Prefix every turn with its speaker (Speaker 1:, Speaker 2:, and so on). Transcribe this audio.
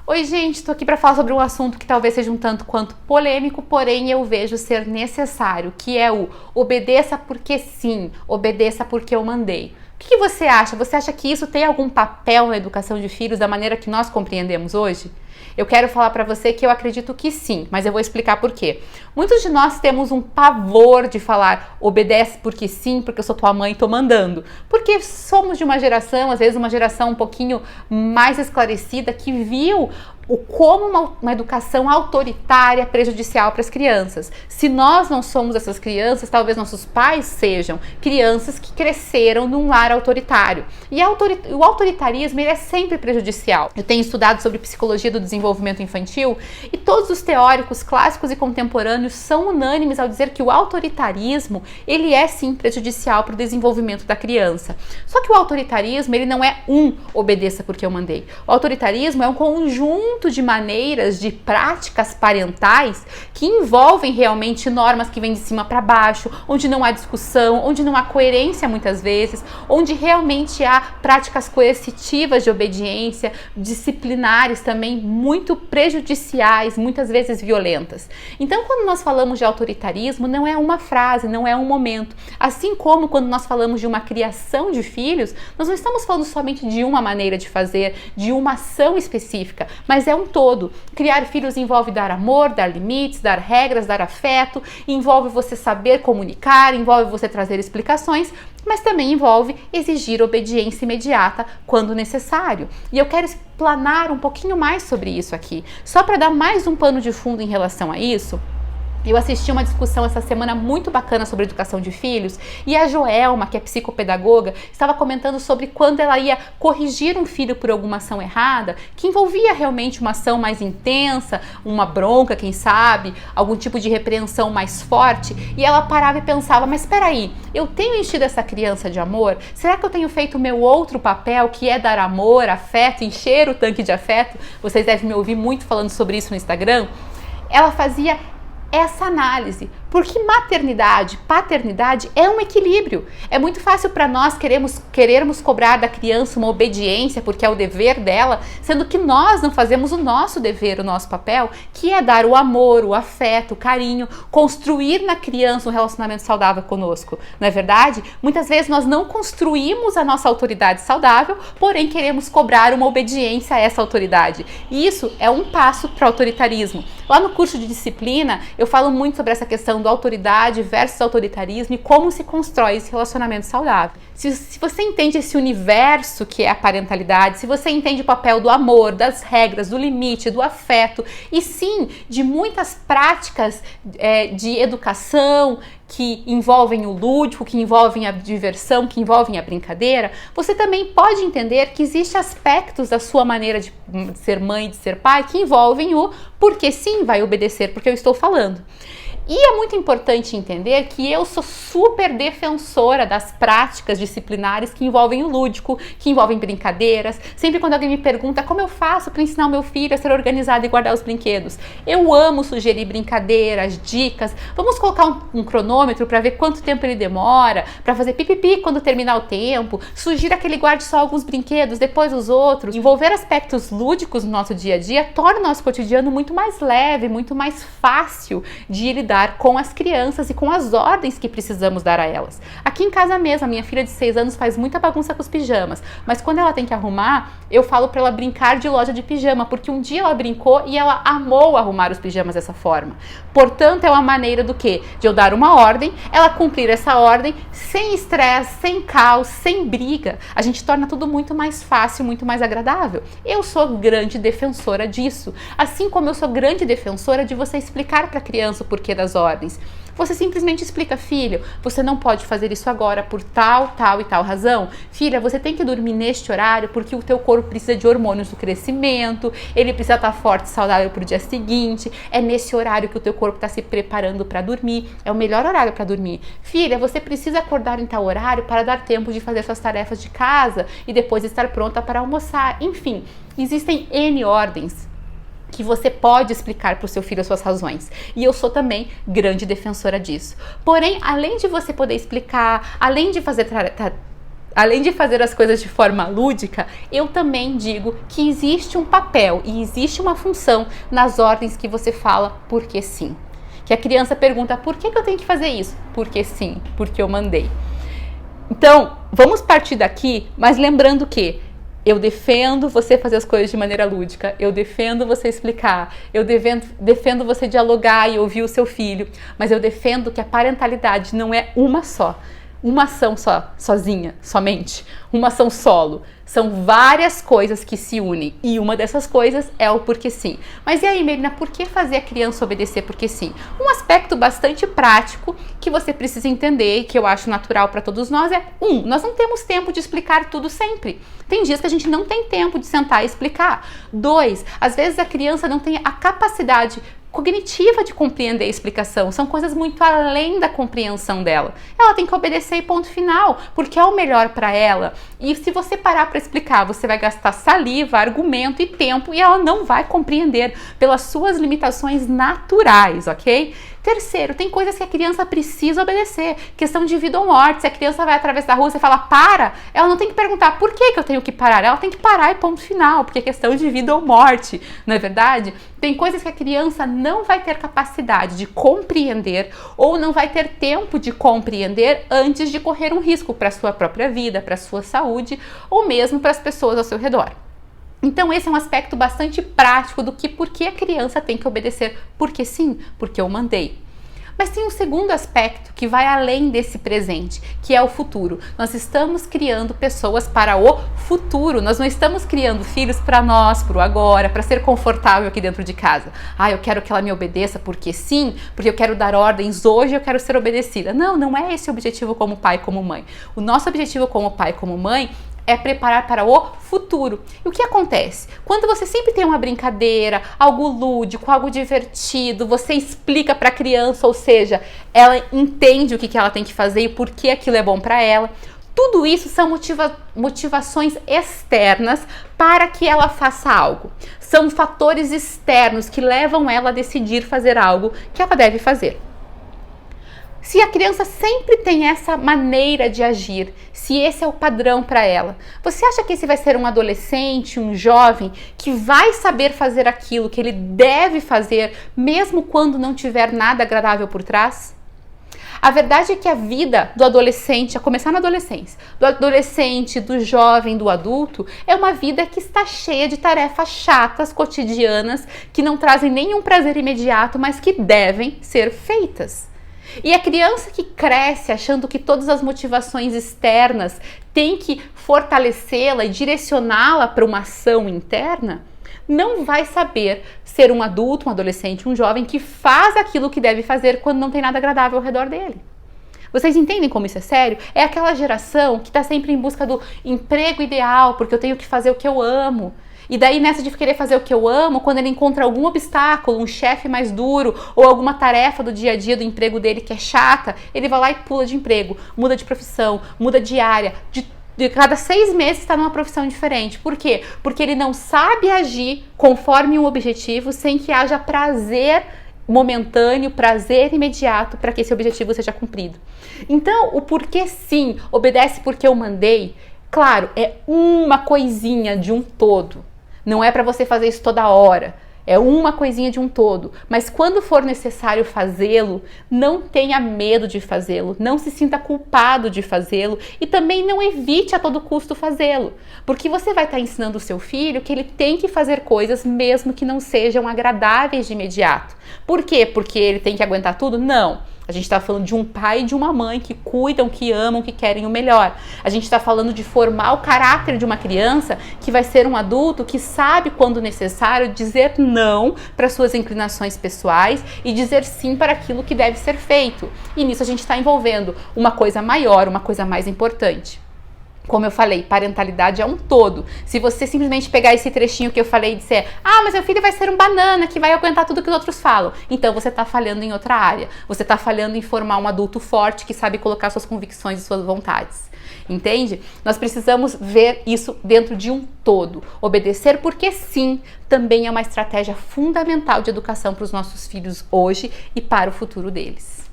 Speaker 1: Oi gente, tô aqui para falar sobre um assunto que talvez seja um tanto quanto polêmico, porém eu vejo ser necessário, que é o obedeça porque sim, obedeça porque eu mandei. O que você acha? Você acha que isso tem algum papel na educação de filhos da maneira que nós compreendemos hoje? Eu quero falar para você que eu acredito que sim, mas eu vou explicar por quê. Muitos de nós temos um pavor de falar obedece porque sim, porque eu sou tua mãe e tô mandando. Porque somos de uma geração, às vezes uma geração um pouquinho mais esclarecida, que viu como uma educação autoritária prejudicial para as crianças. Se nós não somos essas crianças, talvez nossos pais sejam crianças que cresceram num lar autoritário. E o autoritarismo ele é sempre prejudicial. Eu tenho estudado sobre psicologia do desenvolvimento infantil e todos os teóricos clássicos e contemporâneos são unânimes ao dizer que o autoritarismo ele é sim prejudicial para o desenvolvimento da criança. Só que o autoritarismo ele não é obedeça porque eu mandei. O autoritarismo é um conjunto de maneiras, de práticas parentais que envolvem realmente normas que vêm de cima para baixo, onde não há discussão, onde não há coerência muitas vezes, onde realmente há práticas coercitivas de obediência, disciplinares também muito prejudiciais, muitas vezes violentas. Então, quando nós falamos de autoritarismo, não é uma frase, não é um momento. Assim como quando nós falamos de uma criação de filhos, nós não estamos falando somente de uma maneira de fazer, de uma ação específica, mas é um todo. Criar filhos envolve dar amor, dar limites, dar regras, dar afeto, envolve você saber comunicar, envolve você trazer explicações, mas também envolve exigir obediência imediata quando necessário. E eu quero explanar um pouquinho mais sobre isso aqui. Só para dar mais um pano de fundo em relação a isso, eu assisti uma discussão essa semana muito bacana sobre educação de filhos e a Joelma, que é psicopedagoga, estava comentando sobre quando ela ia corrigir um filho por alguma ação errada, que envolvia realmente uma ação mais intensa, uma bronca, quem sabe, algum tipo de repreensão mais forte, e ela parava e pensava, mas espera aí, eu tenho enchido essa criança de amor? Será que eu tenho feito o meu outro papel, que é dar amor, afeto, encher o tanque de afeto? Vocês devem me ouvir muito falando sobre isso no Instagram. Ela fazia essa análise, porque maternidade, paternidade é um equilíbrio. É muito fácil para nós querermos cobrar da criança uma obediência porque é o dever dela, sendo que nós não fazemos o nosso dever, o nosso papel, que é dar o amor, o afeto, o carinho, construir na criança um relacionamento saudável conosco. Não é verdade? Muitas vezes nós não construímos a nossa autoridade saudável, porém queremos cobrar uma obediência a essa autoridade. E isso é um passo para o autoritarismo. Lá no curso de disciplina, eu falo muito sobre essa questão do autoridade versus autoritarismo e como se constrói esse relacionamento saudável. Se você entende esse universo que é a parentalidade, se você entende o papel do amor, das regras, do limite, do afeto e sim de muitas práticas de educação que envolvem o lúdico, que envolvem a diversão, que envolvem a brincadeira, você também pode entender que existem aspectos da sua maneira de ser mãe, de ser pai, que envolvem o porque sim vai obedecer, porque eu estou falando. E é muito importante entender que eu sou super defensora das práticas disciplinares que envolvem o lúdico, que envolvem brincadeiras. Sempre quando alguém me pergunta como eu faço para ensinar o meu filho a ser organizado e guardar os brinquedos, eu amo sugerir brincadeiras, dicas. Vamos colocar um cronômetro para ver quanto tempo ele demora, para fazer pipipi quando terminar o tempo. Sugira que ele guarde só alguns brinquedos, depois os outros. Envolver aspectos lúdicos no nosso dia a dia torna o nosso cotidiano muito mais leve, muito mais fácil de lidar com as crianças e com as ordens que precisamos dar a elas. Aqui em casa mesmo, a minha filha de 6 anos faz muita bagunça com os pijamas, mas quando ela tem que arrumar, eu falo para ela brincar de loja de pijama, porque um dia ela brincou e ela amou arrumar os pijamas dessa forma. Portanto, é uma maneira do quê? De eu dar uma ordem, ela cumprir essa ordem sem estresse, sem caos, sem briga. A gente torna tudo muito mais fácil, muito mais agradável. Eu sou grande defensora disso, assim como eu sou grande defensora de você explicar para a criança o porquê das ordens. Você simplesmente explica, filho, você não pode fazer isso agora por tal, tal e tal razão. Filha, você tem que dormir neste horário porque o teu corpo precisa de hormônios do crescimento, ele precisa estar forte e saudável para o dia seguinte, é nesse horário que o teu corpo está se preparando para dormir, é o melhor horário para dormir. Filha, você precisa acordar em tal horário para dar tempo de fazer suas tarefas de casa e depois estar pronta para almoçar. Enfim, existem N ordens que você pode explicar para o seu filho as suas razões. E eu sou também grande defensora disso. Porém, além de você poder explicar, além de fazer além de fazer as coisas de forma lúdica, eu também digo que existe um papel e existe uma função nas ordens que você fala porque sim. Que a criança pergunta, por que eu tenho que fazer isso? Porque sim, porque eu mandei. Então, vamos partir daqui, mas lembrando que eu defendo você fazer as coisas de maneira lúdica, eu defendo você explicar, eu defendo você dialogar e ouvir o seu filho, mas eu defendo que a parentalidade não é uma só, uma ação só, sozinha, somente, uma ação solo. São várias coisas que se unem e uma dessas coisas é o porque sim. Mas e aí, Melina, por que fazer a criança obedecer porque sim? Um aspecto bastante prático que você precisa entender e que eu acho natural para todos nós é: nós não temos tempo de explicar tudo sempre. Tem dias que a gente não tem tempo de sentar e explicar. 2, às vezes a criança não tem a capacidade cognitiva de compreender a explicação, são coisas muito além da compreensão dela. Ela tem que obedecer e ponto final, porque é o melhor para ela. E se você parar para explicar, você vai gastar saliva, argumento e tempo e ela não vai compreender pelas suas limitações naturais, ok? 3, tem coisas que a criança precisa obedecer, questão de vida ou morte. Se a criança vai atravessar a rua, você fala para, ela não tem que perguntar por que eu tenho que parar, ela tem que parar e ponto final, porque é questão de vida ou morte, não é verdade? Tem coisas que a criança não vai ter capacidade de compreender ou não vai ter tempo de compreender antes de correr um risco para a sua própria vida, para a sua saúde ou mesmo para as pessoas ao seu redor. Então esse é um aspecto bastante prático do que por que a criança tem que obedecer. Porque sim, porque eu mandei. Mas tem um segundo aspecto que vai além desse presente, que é o futuro. Nós estamos criando pessoas para o futuro. Nós não estamos criando filhos para nós, para o agora, para ser confortável aqui dentro de casa. Eu quero que ela me obedeça porque sim, porque eu quero dar ordens hoje, eu quero ser obedecida. Não, não é esse o objetivo como pai e como mãe. O nosso objetivo como pai e como mãe é preparar para o futuro. E o que acontece? Quando você sempre tem uma brincadeira, algo lúdico, algo divertido, você explica para a criança, ou seja, ela entende o que ela tem que fazer e por que aquilo é bom para ela. Tudo isso são motivações externas para que ela faça algo. São fatores externos que levam ela a decidir fazer algo que ela deve fazer. Se a criança sempre tem essa maneira de agir, se esse é o padrão para ela, você acha que esse vai ser um adolescente, um jovem, que vai saber fazer aquilo que ele deve fazer, mesmo quando não tiver nada agradável por trás? A verdade é que a vida do adolescente, a começar na adolescência, do adolescente, do jovem, do adulto, é uma vida que está cheia de tarefas chatas, cotidianas, que não trazem nenhum prazer imediato, mas que devem ser feitas. E a criança que cresce achando que todas as motivações externas têm que fortalecê-la e direcioná-la para uma ação interna, não vai saber ser um adulto, um adolescente, um jovem que faz aquilo que deve fazer quando não tem nada agradável ao redor dele. Vocês entendem como isso é sério? É aquela geração que está sempre em busca do emprego ideal, porque eu tenho que fazer o que eu amo. E daí nessa de querer fazer o que eu amo, quando ele encontra algum obstáculo, um chefe mais duro ou alguma tarefa do dia a dia do emprego dele que é chata, ele vai lá e pula de emprego, muda de profissão, muda de área, de cada 6 meses está numa profissão diferente. Por quê? Porque ele não sabe agir conforme um objetivo sem que haja prazer momentâneo, prazer imediato para que esse objetivo seja cumprido. Então, o porquê sim, obedece porque eu mandei, claro, é uma coisinha de um todo. Não é para você fazer isso toda hora. É uma coisinha de um todo. Mas quando for necessário fazê-lo, não tenha medo de fazê-lo. Não se sinta culpado de fazê-lo. E também não evite a todo custo fazê-lo. Porque você vai estar ensinando o seu filho que ele tem que fazer coisas mesmo que não sejam agradáveis de imediato. Por quê? Porque ele tem que aguentar tudo? Não. A gente está falando de um pai e de uma mãe que cuidam, que amam, que querem o melhor. A gente está falando de formar o caráter de uma criança que vai ser um adulto que sabe, quando necessário, dizer não para suas inclinações pessoais e dizer sim para aquilo que deve ser feito. E nisso a gente está envolvendo uma coisa maior, uma coisa mais importante. Como eu falei, parentalidade é um todo. Se você simplesmente pegar esse trechinho que eu falei e disser, mas meu filho vai ser um banana que vai aguentar tudo que os outros falam, então você está falhando em outra área. Você está falhando em formar um adulto forte que sabe colocar suas convicções e suas vontades. Entende? Nós precisamos ver isso dentro de um todo. Obedecer porque sim, também é uma estratégia fundamental de educação para os nossos filhos hoje e para o futuro deles.